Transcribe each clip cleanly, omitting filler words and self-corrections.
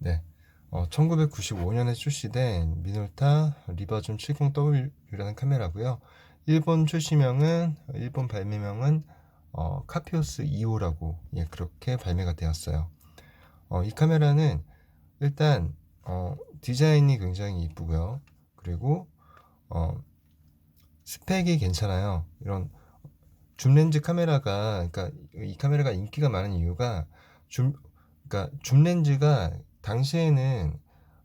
네. 1995년에 출시된 미놀타 리버준 70W라는 카메라고요. 일본 발매명은 카피오스 2호라고 그렇게 발매가 되었어요. 이 카메라는 일단 디자인이 굉장히 이쁘고요. 그리고 스펙이 괜찮아요. 이런 줌렌즈 카메라가, 그러니까 이 카메라가 인기가 많은 이유가 그러니까 줌렌즈가 당시에는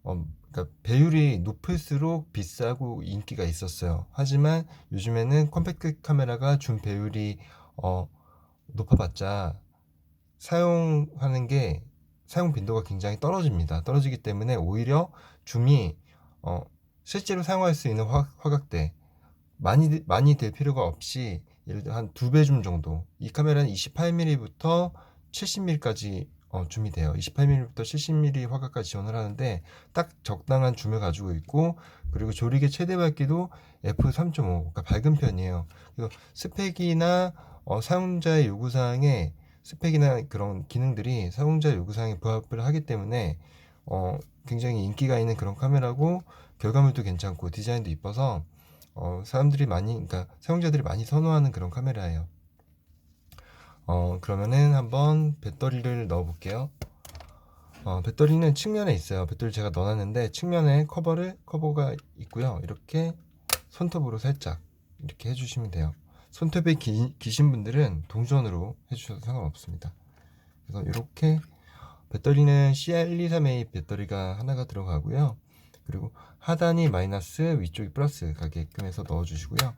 그러니까 배율이 높을수록 비싸고 인기가 있었어요. 하지만 요즘에는 컴팩트 카메라가 줌 배율이 높아봤자 사용 빈도가 굉장히 떨어집니다. 떨어지기 때문에 오히려 줌이 실제로 사용할 수 있는 화각대 많이 될 필요가 없이 예를 들어 한 2배 줌 정도. 이 카메라는 28mm부터 70mm까지 줌이 돼요. 28mm부터 70mm 화각까지 지원을 하는데 딱 적당한 줌을 가지고 있고, 그리고 조리개 최대 밝기도 f3.5, 그러니까 밝은 편이에요. 그래서 스펙이나 사용자의 요구사항에 스펙이나 그런 기능들이 사용자 요구사항에 부합을 하기 때문에 굉장히 인기가 있는 그런 카메라고, 결과물도 괜찮고 디자인도 이뻐서 그러니까 사용자들이 많이 선호하는 그런 카메라예요. 그러면은 한번 배터리를 넣어 볼게요. 배터리는 측면에 있어요. 배터리 제가 넣어놨는데 측면에 커버가 있고요. 이렇게 손톱으로 살짝 이렇게 해주시면 돼요. 손톱이 기신 분들은 동전으로 해주셔도 상관없습니다. 그래서 이렇게 배터리는 CR123A 배터리가 하나가 들어가고요. 그리고 하단이 마이너스, 위쪽이 플러스 가게끔 해서 넣어주시고요.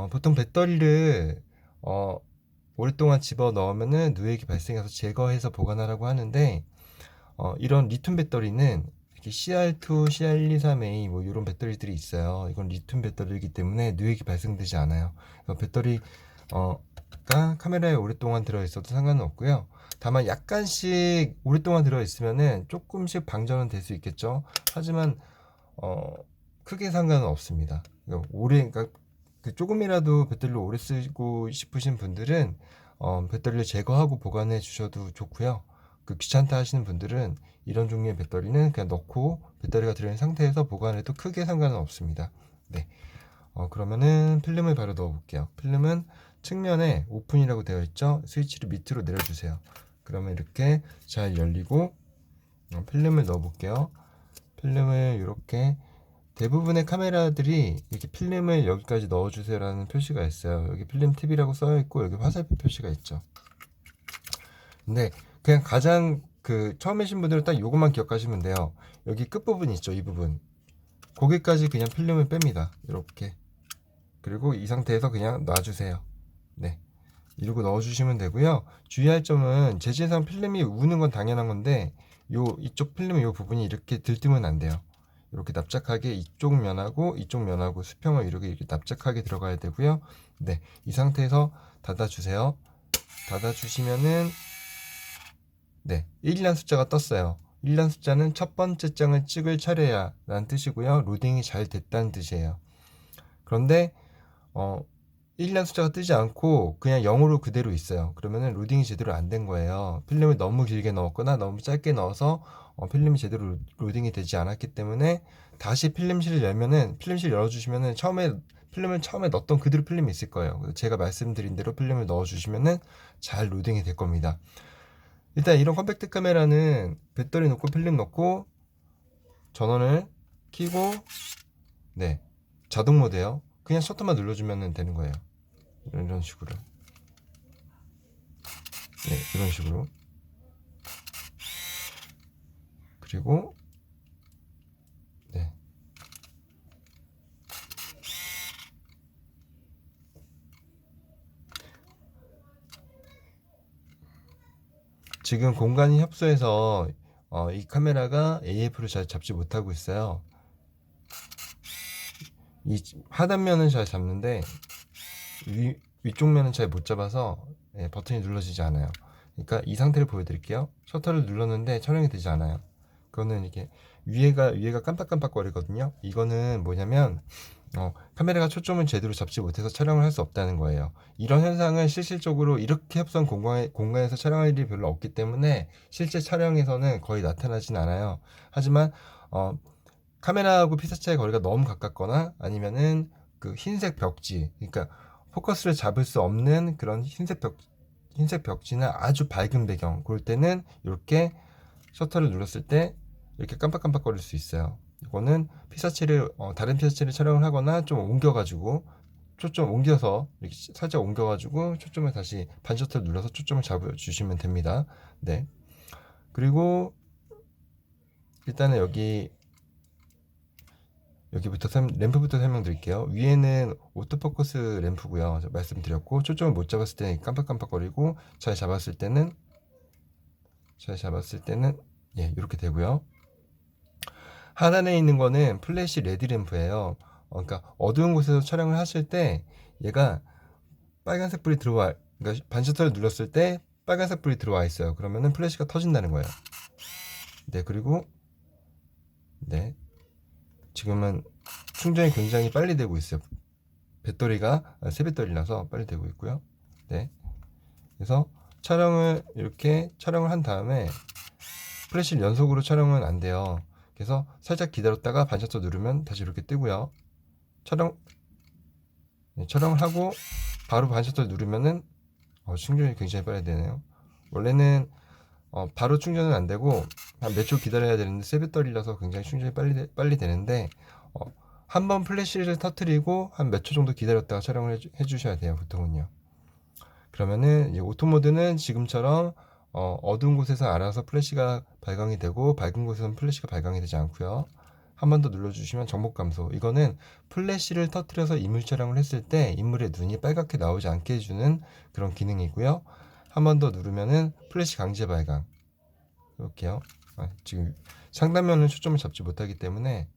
보통 배터리를 오랫동안 집어 넣으면은 누액이 발생해서 제거해서 보관하라고 하는데, 이런 리튬 배터리는 이렇게 CR2, CR123A 뭐 이런 배터리들이 있어요. 이건 리튬 배터리이기 때문에 누액이 발생되지 않아요. 배터리 가 카메라에 오랫동안 들어있어도 상관은 없고요. 다만 약간씩 오랫동안 들어있으면은 조금씩 방전은 될 수 있겠죠. 하지만 크게 상관은 없습니다. 그러니까 조금이라도 배터리를 오래 쓰고 싶으신 분들은 배터리를 제거하고 보관해 주셔도 좋고요. 귀찮다 하시는 분들은 이런 종류의 배터리는 그냥 넣고 배터리가 들어있는 상태에서 보관해도 크게 상관은 없습니다. 네. 그러면은 필름을 바로 넣어 볼게요. 필름은 측면에 오픈이라고 되어 있죠. 스위치를 밑으로 내려주세요. 그러면 이렇게 잘 열리고, 필름을 넣어 볼게요. 필름을 이렇게, 대부분의 카메라들이 이렇게 필름을 여기까지 넣어주세요 라는 표시가 있어요. 여기 필름 팁이라고 써 있고, 여기 화살표 표시가 있죠. 근데 그냥 가장 처음 하신 분들은 딱 요것만 기억하시면 돼요. 여기 끝부분 있죠, 이 부분. 거기까지 그냥 필름을 뺍니다. 이렇게. 그리고 이 상태에서 그냥 놔주세요. 네, 이러고 넣어주시면 되고요. 주의할 점은 재질상 필름이 우는 건 당연한 건데, 이쪽 필름 요 부분이 이렇게 들뜨면 안 돼요. 이렇게 납작하게 이쪽 면하고 수평을 이렇게 납작하게 들어가야 되고요. 네, 이 상태에서 닫아주세요. 닫아주시면은, 네, 1이라는 숫자가 떴어요. 1이라는 숫자는 첫 번째 장을 찍을 차례야 라는 뜻이고요. 로딩이 잘 됐다는 뜻이에요. 그런데 1이라는 숫자가 뜨지 않고 그냥 0으로 그대로 있어요. 그러면은 로딩이 제대로 안 된 거예요. 필름을 너무 길게 넣었거나 너무 짧게 넣어서 필름이 제대로 로딩이 되지 않았기 때문에, 다시 필름실을 열면은, 필름실 열어주시면은 필름을 처음에 넣었던 그대로 필름이 있을 거예요. 제가 말씀드린 대로 필름을 넣어주시면은 잘 로딩이 될 겁니다. 일단 이런 컴팩트 카메라는 배터리 넣고 필름 넣고 전원을 켜고, 네, 자동 모드예요. 그냥 셔터만 눌러주면 되는 거예요. 이런 식으로. 네, 이런 식으로. 그리고 네, 지금 공간이 협소해서 이 카메라가 AF를 잘 잡지 못하고 있어요. 이 하단면은 잘 잡는데 위쪽 면은 잘 못 잡아서 버튼이 눌러지지 않아요. 그러니까 이 상태를 보여드릴게요. 셔터를 눌렀는데 촬영이 되지 않아요. 그거는 이렇게 위에가 깜빡깜빡 거리거든요. 이거는 뭐냐면 카메라가 초점을 제대로 잡지 못해서 촬영을 할 수 없다는 거예요. 이런 현상은 실질적으로 이렇게 협소한 공간에서 촬영할 일이 별로 없기 때문에 실제 촬영에서는 거의 나타나진 않아요. 하지만 카메라하고 피사체의 거리가 너무 가깝거나 아니면은 그 흰색 벽지, 그러니까 포커스를 잡을 수 없는 그런 흰색 벽지나 아주 밝은 배경, 그럴 때는 이렇게 셔터를 눌렀을 때 이렇게 깜빡깜빡거릴 수 있어요. 이거는 피사체를 다른 피사체를 촬영을 하거나 좀 옮겨가지고 초점 옮겨서 이렇게 살짝 옮겨가지고 초점을 다시 반셔터를 눌러서 초점을 잡아주시면 됩니다. 네. 그리고 일단은 여기부터 램프부터 설명드릴게요. 위에는 오토포커스 램프고요. 말씀드렸고 초점을 못 잡았을 때는 깜빡깜빡거리고 잘 잡았을 때는 예, 이렇게 되고요. 하단에 있는 거는 플래시 레드 램프예요. 그러니까 어두운 곳에서 촬영을 하실 때 얘가 빨간색 불이 들어와, 그러니까 반셔터를 눌렀을 때 빨간색 불이 들어와 있어요. 그러면은 플래시가 터진다는 거예요. 네, 그리고 네, 지금은 충전이 굉장히 빨리 되고 있어요. 배터리가 새 배터리라서 빨리 되고 있고요. 네, 그래서 이렇게 촬영을 한 다음에 플래시를 연속으로 촬영은 안 돼요. 그래서 살짝 기다렸다가 반셔터 누르면 다시 이렇게 뜨고요. 촬영을 하고 바로 반셔터를 누르면은 충전이 굉장히 빨리 되네요. 원래는 바로 충전은 안 되고 한 몇 초 기다려야 되는데 새 배터리라서 굉장히 충전이 빨리 되는데 한 번 플래시를 터트리고 한 몇 초 정도 기다렸다가 촬영을 해주셔야 돼요, 보통은요. 그러면은 이제 오토 모드는 지금처럼 어두운 곳에서 알아서 플래시가 발광이 되고 밝은 곳에서는 플래시가 발광이 되지 않고요. 한 번 더 눌러주시면 정복 감소. 이거는 플래시를 터트려서 인물 촬영을 했을 때 인물의 눈이 빨갛게 나오지 않게 해주는 그런 기능이고요. 한 번 더 누르면은 플래시 강제 발광. 이렇게요. 지금 상단면은 초점을 잡지 못하기 때문에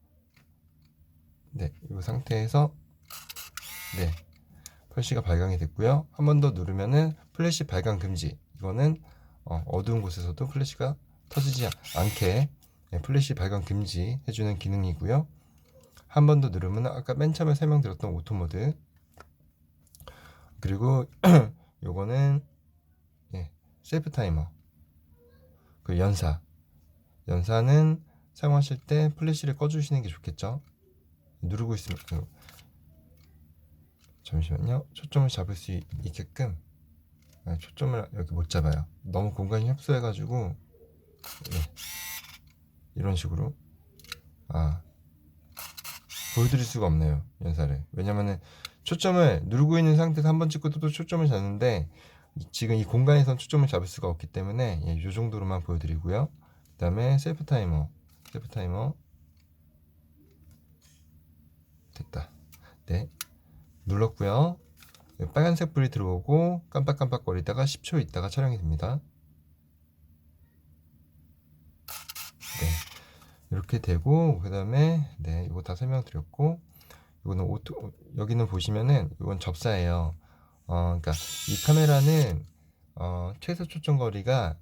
네, 이 상태에서 네, 플래시가 발광이 됐고요. 한 번 더 누르면은 플래시 발광 금지. 이거는 어두운 곳에서도 플래시가 터지지 않게 플래시 발광 금지 해주는 기능이고요. 한 번 더 누르면 아까 맨 처음에 설명드렸던 오토 모드. 그리고 요거는 셀프 타이머. 그 연사는 사용하실 때 플래시를 꺼주시는 게 좋겠죠. 누르고 있으면 잠시만요. 초점을 잡을 수 있게끔 초점을 여기 못 잡아요. 너무 공간이 협소해가지고 이런 식으로 보여드릴 수가 없네요, 연사를. 왜냐면은 초점을 누르고 있는 상태에서 한 번 찍고 또 초점을 잡는데 지금 이 공간에선 초점을 잡을 수가 없기 때문에 이 정도로만 보여드리고요. 그 다음에 셀프 타이머 됐다. 네, 눌렀고요. 빨간색 불이 들어오고 깜빡깜빡거리다가 10초 있다가 촬영이 됩니다. 네, 이렇게 되고 그 다음에 네, 이거 다 설명드렸고 이거는 여기는 보시면은 이건 접사예요. 그러니까 이 카메라는 최소 초점 거리가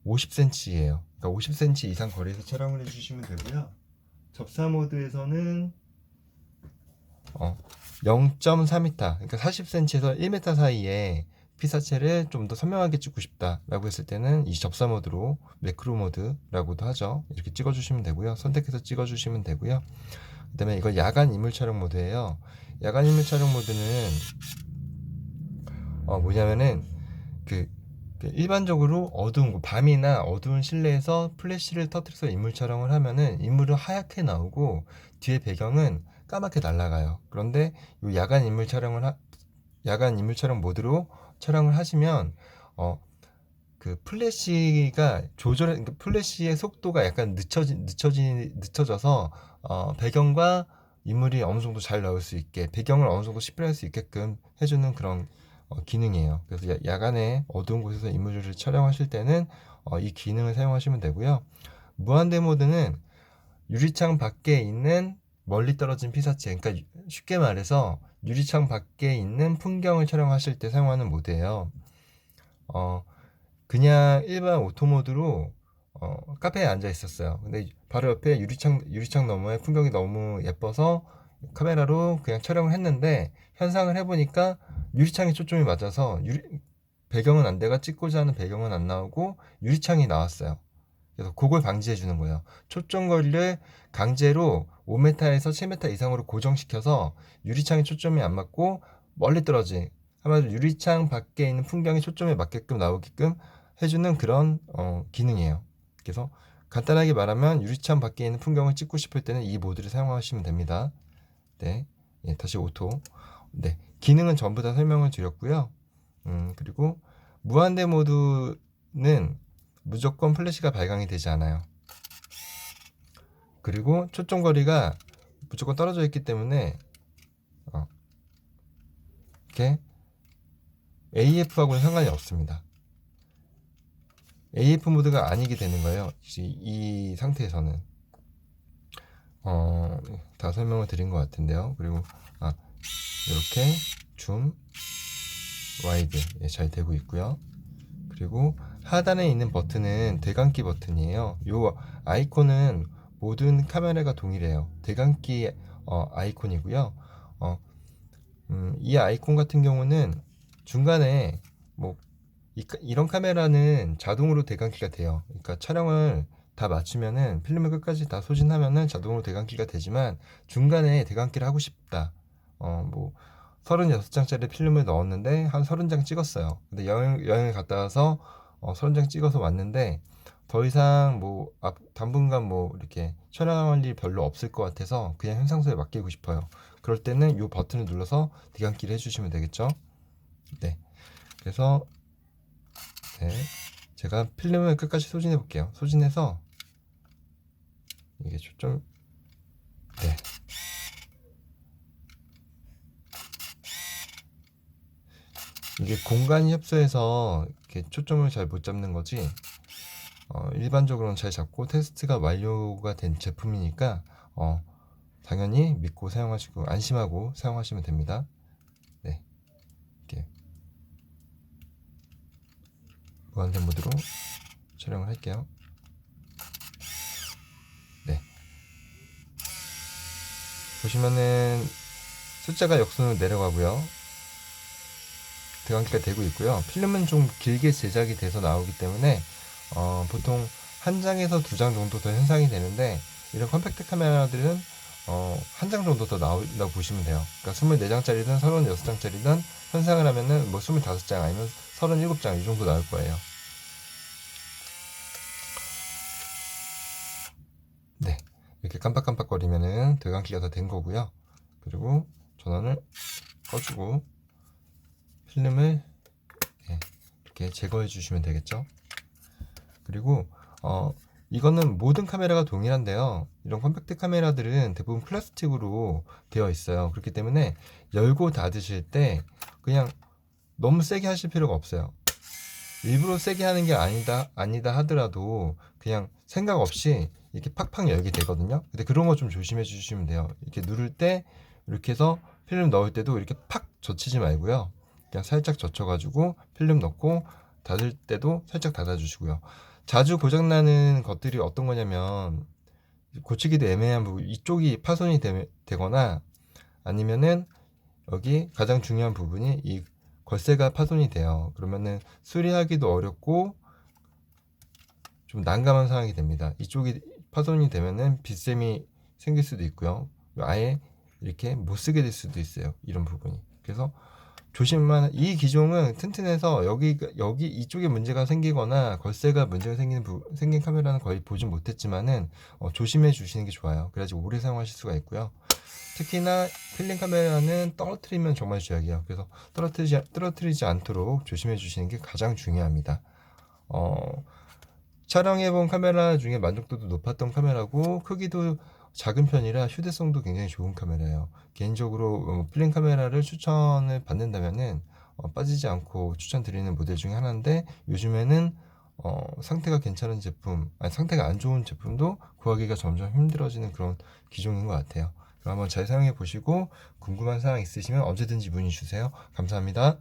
50cm예요. 그러니까 50cm 이상 거리에서 촬영을 해주시면 되고요. 접사 모드에서는 0.4m, 그러니까 40cm에서 1m 사이에 피사체를 좀 더 선명하게 찍고 싶다라고 했을 때는 이 접사 모드로 매크로 모드라고도 하죠. 이렇게 찍어주시면 되고요. 선택해서 찍어주시면 되고요. 그 다음에 이거 야간 인물 촬영 모드예요. 야간 인물 촬영 모드는 뭐냐면은 그 일반적으로 어두운 곳, 밤이나 어두운 실내에서 플래시를 터뜨려서 인물 촬영을 하면은 인물은 하얗게 나오고 뒤에 배경은 까맣게 날아가요. 그런데 이 야간 인물 촬영 모드로 촬영을 하시면 그 플래시가 그러니까 플래시의 속도가 약간 늦춰져서 배경과 인물이 어느 정도 잘 나올 수 있게, 배경을 어느 정도 식별할 수 있게끔 해주는 그런 기능이에요. 그래서 야간에 어두운 곳에서 인물을 촬영하실 때는 이 기능을 사용하시면 되고요. 무한대 모드는 유리창 밖에 있는 멀리 떨어진 피사체, 그러니까 쉽게 말해서 유리창 밖에 있는 풍경을 촬영하실 때 사용하는 모드예요. 그냥 일반 오토 모드로 카페에 앉아 있었어요. 근데 바로 옆에 유리창 너머에 풍경이 너무 예뻐서 카메라로 그냥 촬영을 했는데 현상을 해보니까 유리창에 초점이 맞아서 배경은 안 돼가 찍고자 하는 배경은 안 나오고 유리창이 나왔어요. 그래서 그걸 방지해 주는 거예요. 초점거리를 강제로 5m에서 7m 이상으로 고정시켜서 유리창에 초점이 안 맞고 멀리 떨어진, 한마디로 유리창 밖에 있는 풍경이 초점에 맞게끔 나오게끔 해주는 그런 기능이에요. 그래서 간단하게 말하면 유리창 밖에 있는 풍경을 찍고 싶을 때는 이 모드를 사용하시면 됩니다. 네, 예, 다시 오토. 네, 기능은 전부 다 설명을 드렸고요. 그리고 무한대 모드는 무조건 플래시가 발광이 되지 않아요. 그리고 초점거리가 무조건 떨어져 있기 때문에 이렇게 AF하고는 상관이 없습니다. AF 모드가 아니게 되는 거예요. 이 상태에서는 다 설명을 드린 것 같은데요. 그리고 이렇게 줌, 와이드 잘 되고 있고요. 그리고 하단에 있는 버튼은 대감기 버튼이에요. 이 아이콘은 모든 카메라가 동일해요. 대감기 아이콘이고요. 이 아이콘 같은 경우는 중간에 뭐 이런 카메라는 자동으로 대감기가 돼요. 그러니까 촬영을 다 마치면은 필름을 끝까지 다 소진하면은 자동으로 대감기가 되지만 중간에 대감기를 하고 싶다. 뭐 36장짜리 필름을 넣었는데 한 30장 찍었어요. 근데 여행을 갔다 와서 30장 찍어서 왔는데 더 이상 뭐 당분간 뭐 이렇게 촬영할 일 별로 없을 것 같아서 그냥 현상소에 맡기고 싶어요. 그럴 때는 이 버튼을 눌러서 대감기를 해주시면 되겠죠. 네. 그래서 네, 제가 필름을 끝까지 소진해 볼게요. 소진해서 이게 좀 네. 이게 공간이 협소해서 이렇게 초점을 잘 못 잡는 거지 일반적으로는 잘 잡고 테스트가 완료가 된 제품이니까 당연히 믿고 사용하시고 안심하고 사용하시면 됩니다. 네, 이렇게 무한대 모드로 촬영을 할게요. 네, 보시면은 숫자가 역순으로 내려가고요. 대감기가 되고 있고요. 필름은 좀 길게 제작이 돼서 나오기 때문에 보통 한 장에서 두 장 정도 더 현상이 되는데 이런 컴팩트 카메라들은 한 장 정도 더 나온다고 보시면 돼요. 그러니까 24장짜리든 36장짜리든 현상을 하면은 뭐 25장 아니면 37장 이 정도 나올 거예요. 네, 이렇게 깜빡깜빡거리면은 대감기가 다 된 거고요. 그리고 전원을 꺼주고 필름을 이렇게 제거해 주시면 되겠죠. 그리고 이거는 모든 카메라가 동일한데요. 이런 컴팩트 카메라들은 대부분 플라스틱으로 되어 있어요. 그렇기 때문에 열고 닫으실 때 그냥 너무 세게 하실 필요가 없어요. 일부러 세게 하는 게 아니다 하더라도 그냥 생각 없이 이렇게 팍팍 열게 되거든요. 근데 그런 거 좀 조심해 주시면 돼요. 이렇게 누를 때 이렇게 해서 필름 넣을 때도 이렇게 팍 젖히지 말고요. 그냥 살짝 젖혀가지고 필름 넣고 닫을 때도 살짝 닫아주시고요. 자주 고장나는 것들이 어떤 거냐면 고치기도 애매한 부분, 이쪽이 파손이 되거나 아니면은 여기 가장 중요한 부분이 이 걸쇠가 파손이 돼요. 그러면은 수리하기도 어렵고 좀 난감한 상황이 됩니다. 이쪽이 파손이 되면은 빗샘이 생길 수도 있고요. 아예 이렇게 못 쓰게 될 수도 있어요. 이런 부분이. 그래서 조심만, 이 기종은 튼튼해서 여기 이쪽에 문제가 생기거나 걸쇠가 문제가 생긴 카메라는 거의 보진 못했지만은 조심해 주시는 게 좋아요. 그래야지 오래 사용하실 수가 있고요. 특히나 필름 카메라는 떨어뜨리면 정말 죄악이에요. 그래서 떨어뜨리지 않도록 조심해 주시는 게 가장 중요합니다. 촬영해본 카메라 중에 만족도도 높았던 카메라고 크기도 작은 편이라 휴대성도 굉장히 좋은 카메라예요. 개인적으로 필름 카메라를 추천을 받는다면은 빠지지 않고 추천드리는 모델 중에 하나인데 요즘에는 상태가 괜찮은 제품, 아니 상태가 안 좋은 제품도 구하기가 점점 힘들어지는 그런 기종인 것 같아요. 그럼 한번 잘 사용해 보시고 궁금한 사항 있으시면 언제든지 문의 주세요. 감사합니다.